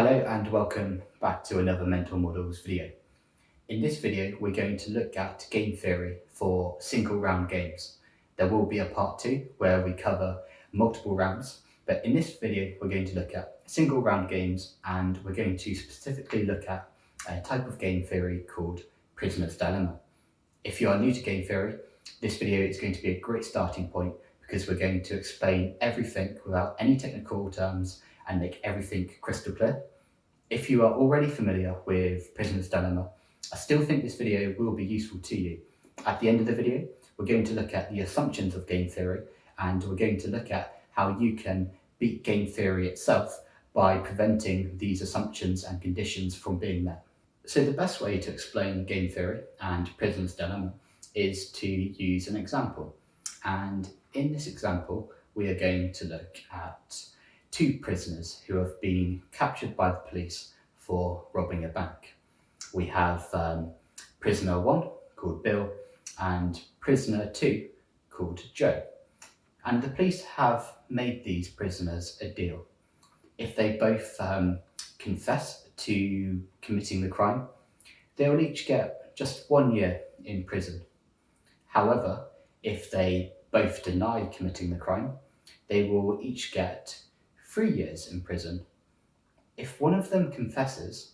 Hello and welcome back to another Mental Models video. In this video, we're going to look at game theory for single round games. There will be a part 2 where we cover multiple rounds, but in this video, we're going to look at single round games and we're going to specifically look at a type of game theory called Prisoner's Dilemma. If you are new to game theory, this video is going to be a great starting point because we're going to explain everything without any technical terms and make everything crystal clear. If you are already familiar with Prisoner's Dilemma, I still think this video will be useful to you. At the end of the video, we're going to look at the assumptions of game theory and we're going to look at how you can beat game theory itself by preventing these assumptions and conditions from being met. So the best way to explain game theory and Prisoner's Dilemma is to use an example. And in this example, we are going to look at two prisoners who have been captured by the police for robbing a bank. We have prisoner 1 called Bill and prisoner 2 called Joe. And the police have made these prisoners a deal. If they both confess to committing the crime, they will each get just 1 year in prison. However, if they both deny committing the crime, they will each get 3 years in prison. If one of them confesses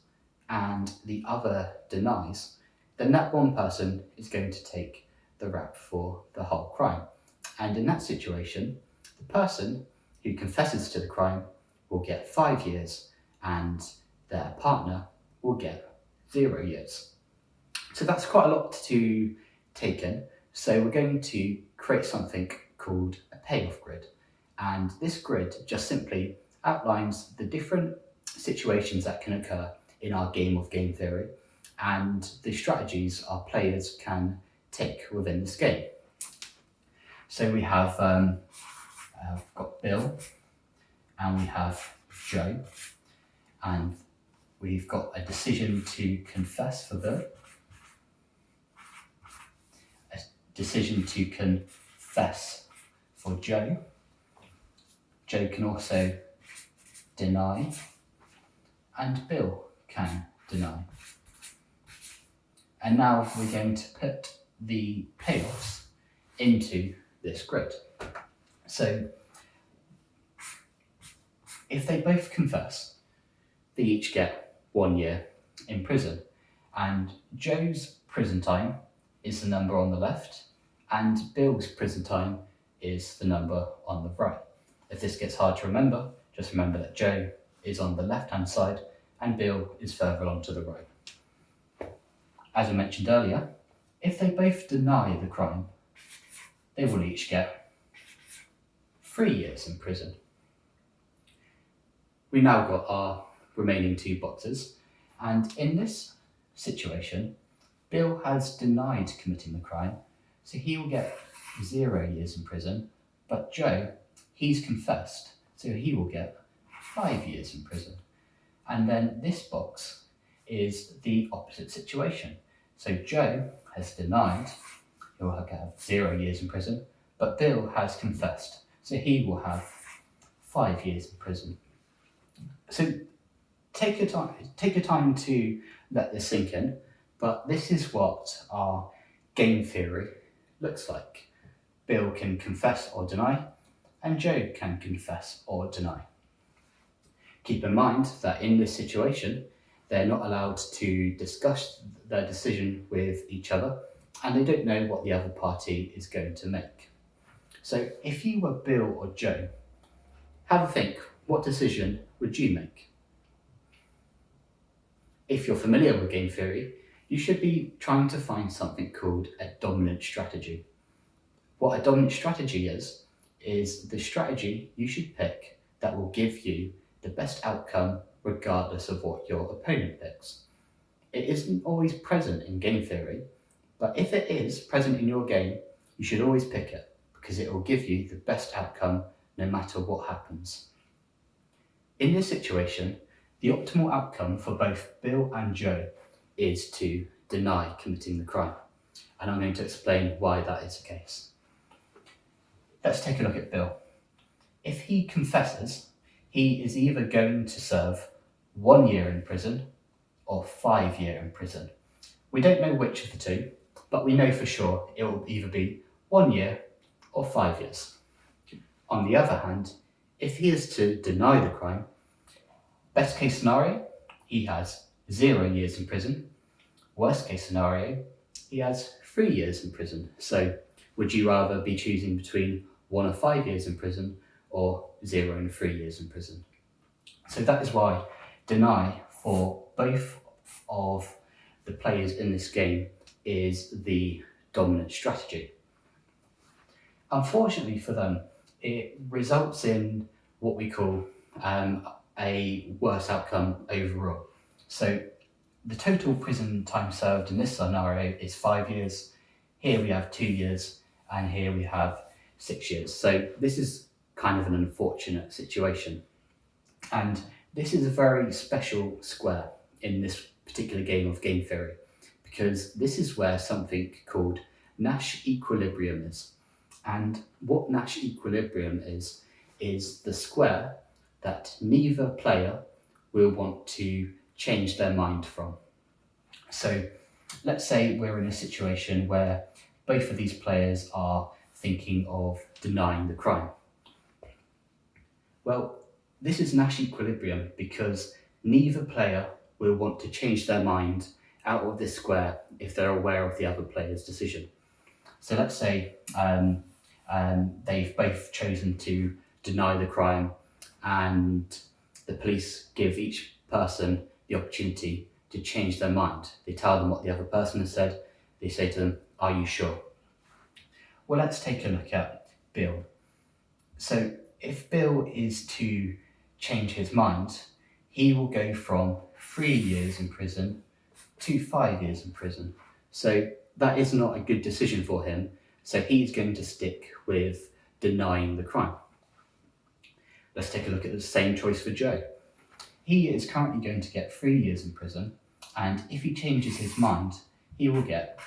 and the other denies, then that one person is going to take the rap for the whole crime. And in that situation, the person who confesses to the crime will get 5 years and their partner will get 0 years. So that's quite a lot to take in. So we're going to create something called a payoff grid. And this grid just simply outlines the different situations that can occur in our game of game theory and the strategies our players can take within this game. So we have got Bill and we have Joe, and we've got a decision to confess for Bill, a decision to confess for Joe. Joe can also deny, and Bill can deny. And now we're going to put the payoffs into this grid. So if they both confess, they each get 1 year in prison, and Joe's prison time is the number on the left and Bill's prison time is the number on the right. If this gets hard to remember, just remember that Joe is on the left-hand side and Bill is further along to the right. As I mentioned earlier, if they both deny the crime, they will each get 3 years in prison. We now got our remaining 2 boxes, and in this situation, Bill has denied committing the crime, so he will get 0 years in prison, but Joe, he's confessed, so he will get 5 years in prison. And then this box is the opposite situation. So Joe has denied, he will have 0 years in prison, but Bill has confessed, so he will have 5 years in prison. So take your time to let this sink in, but this is what our game theory looks like. Bill can confess or deny, and Joe can confess or deny. Keep in mind that in this situation, they're not allowed to discuss their decision with each other, and they don't know what the other party is going to make. So if you were Bill or Joe, have a think, what decision would you make? If you're familiar with game theory, you should be trying to find something called a dominant strategy. What a dominant strategy is the strategy you should pick that will give you the best outcome regardless of what your opponent picks. It isn't always present in game theory, but if it is present in your game, you should always pick it because it will give you the best outcome no matter what happens. In this situation, the optimal outcome for both Bill and Joe is to deny committing the crime, and I'm going to explain why that is the case. Let's take a look at Bill. If he confesses, he is either going to serve 1 year in prison or 5 years in prison. We don't know which of the two, but we know for sure it will either be 1 year or 5 years. On the other hand, if he is to deny the crime, best case scenario, he has 0 years in prison. Worst case scenario, he has 3 years in prison. So would you rather be choosing between 1 or 5 years in prison or 0 and 3 years in prison? So that is why deny for both of the players in this game is the dominant strategy. Unfortunately for them, it results in what we call a worse outcome overall. So the total prison time served in this scenario is 5 years. Here we have 2 years, and here we have 6 years. So this is kind of an unfortunate situation. And this is a very special square in this particular game of game theory, because this is where something called Nash Equilibrium is. And what Nash Equilibrium is the square that neither player will want to change their mind from. So let's say we're in a situation where both of these players are thinking of denying the crime. Well, this is Nash Equilibrium because neither player will want to change their mind out of this square if they're aware of the other player's decision. So let's say they've both chosen to deny the crime, and the police give each person the opportunity to change their mind. They tell them what the other person has said. They say to them, "Are you sure?" Well, let's take a look at Bill. So if Bill is to change his mind, he will go from 3 years in prison to 5 years in prison. So that is not a good decision for him. So he's going to stick with denying the crime. Let's take a look at the same choice for Joe. He is currently going to get 3 years in prison, and if he changes his mind, he will get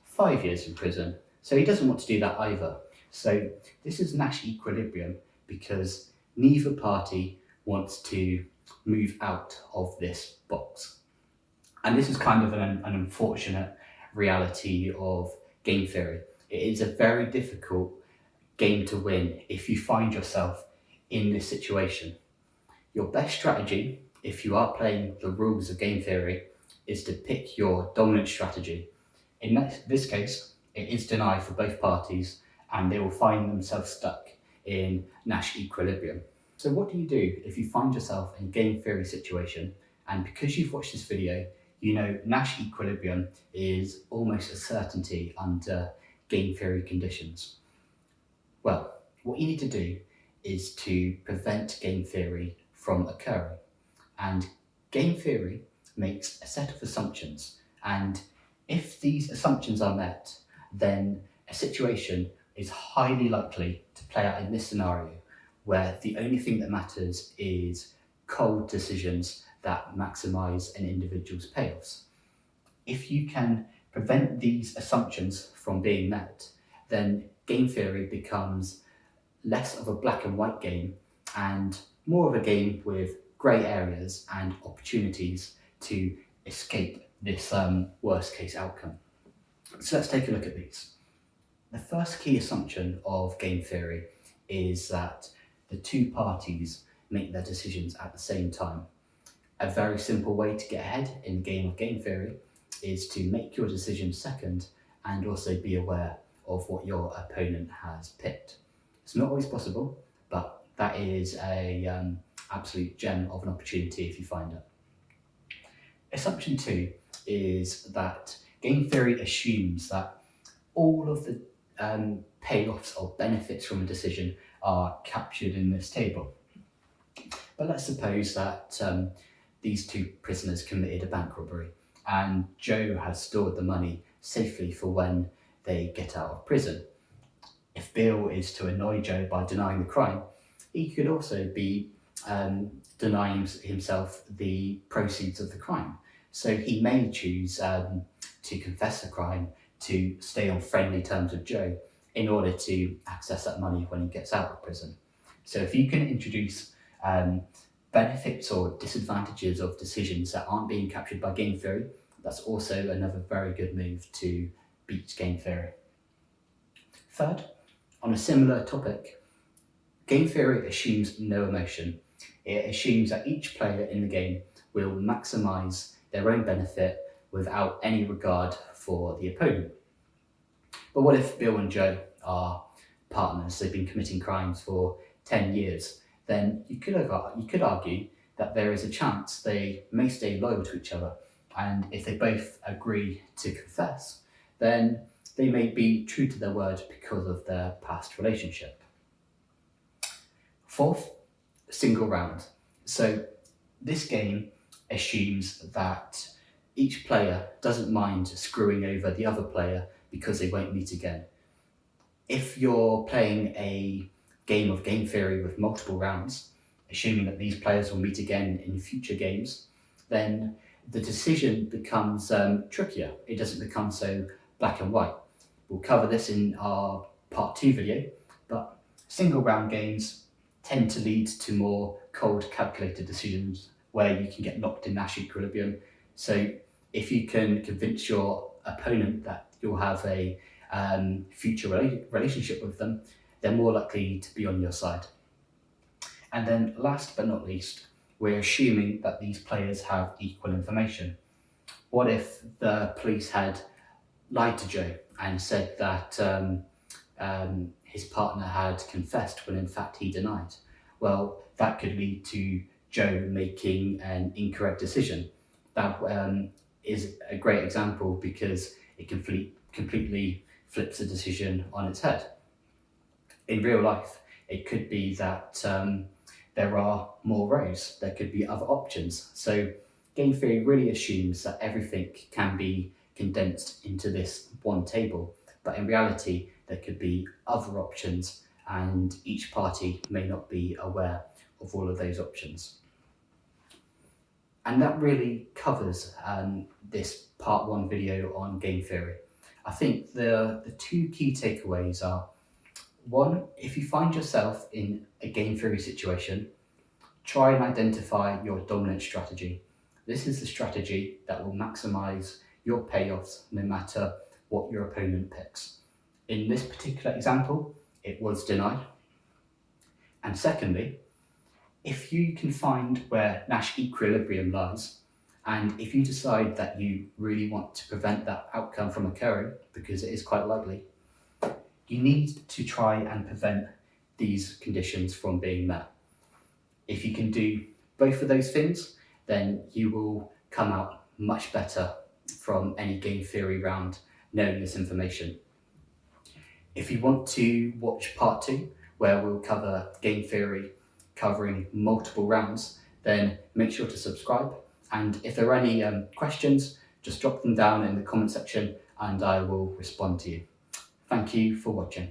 5 years in prison. So he doesn't want to do that either. So this is Nash Equilibrium because neither party wants to move out of this box. And this is kind of an unfortunate reality of game theory. It is a very difficult game to win if you find yourself in this situation. Your best strategy, if you are playing the rules of game theory, is to pick your dominant strategy. In this case, it is deny for both parties, and they will find themselves stuck in Nash Equilibrium. So what do you do if you find yourself in a game theory situation, and because you've watched this video, you know Nash Equilibrium is almost a certainty under game theory conditions? Well, what you need to do is to prevent game theory from occurring. And game theory makes a set of assumptions, and if these assumptions are met, then a situation is highly likely to play out in this scenario, where the only thing that matters is cold decisions that maximize an individual's payoffs. If you can prevent these assumptions from being met, then game theory becomes less of a black and white game and more of a game with grey areas and opportunities to escape this worst case outcome. So let's take a look at these. The first key assumption of game theory is that the two parties make their decisions at the same time. A very simple way to get ahead in the game of game theory is to make your decision second and also be aware of what your opponent has picked. It's not always possible, but that is a absolute gem of an opportunity if you find it. Assumption 2 is that game theory assumes that all of the payoffs or benefits from a decision are captured in this table. But let's suppose that these two prisoners committed a bank robbery and Joe has stored the money safely for when they get out of prison. If Bill is to annoy Joe by denying the crime, he could also be denying himself the proceeds of the crime. So he may choose to confess the crime, to stay on friendly terms with Joe in order to access that money when he gets out of prison. So if you can introduce benefits or disadvantages of decisions that aren't being captured by game theory, that's also another very good move to beat game theory. Third, on a similar topic, game theory assumes no emotion. It assumes that each player in the game will maximise their own benefit without any regard for the opponent. But what if Bill and Joe are partners, they've been committing crimes for 10 years? Then you could argue that there is a chance they may stay loyal to each other, and if they both agree to confess, then they may be true to their word because of their past relationship. Fourth, single round. So this game assumes that each player doesn't mind screwing over the other player because they won't meet again. If you're playing a game of game theory with multiple rounds, assuming that these players will meet again in future games, then the decision becomes trickier. It doesn't become so black and white. We'll cover this in our part 2 video, but single round games tend to lead to more cold calculated decisions where you can get locked in Nash Equilibrium. So if you can convince your opponent that you'll have a future relationship with them, they're more likely to be on your side. And then last but not least, we're assuming that these players have equal information. What if the police had lied to Joe and said that his partner had confessed when in fact he denied? Well, that could lead to Joe making an incorrect decision. That is a great example because it completely flips the decision on its head. In real life, it could be that there are more rows, there could be other options. So game theory really assumes that everything can be condensed into this one table, but in reality, there could be other options and each party may not be aware of all of those options. And that really covers this part 1 video on game theory. I think the 2 key takeaways are: 1, if you find yourself in a game theory situation, try and identify your dominant strategy. This is the strategy that will maximize your payoffs no matter what your opponent picks. In this particular example, it was deny. And secondly, if you can find where Nash Equilibrium lies, and if you decide that you really want to prevent that outcome from occurring, because it is quite likely, you need to try and prevent these conditions from being met. If you can do both of those things, then you will come out much better from any game theory round knowing this information. If you want to watch part 2, where we'll cover game theory covering multiple rounds, then make sure to subscribe. And if there are any questions, just drop them down in the comment section and I will respond to you. Thank you for watching.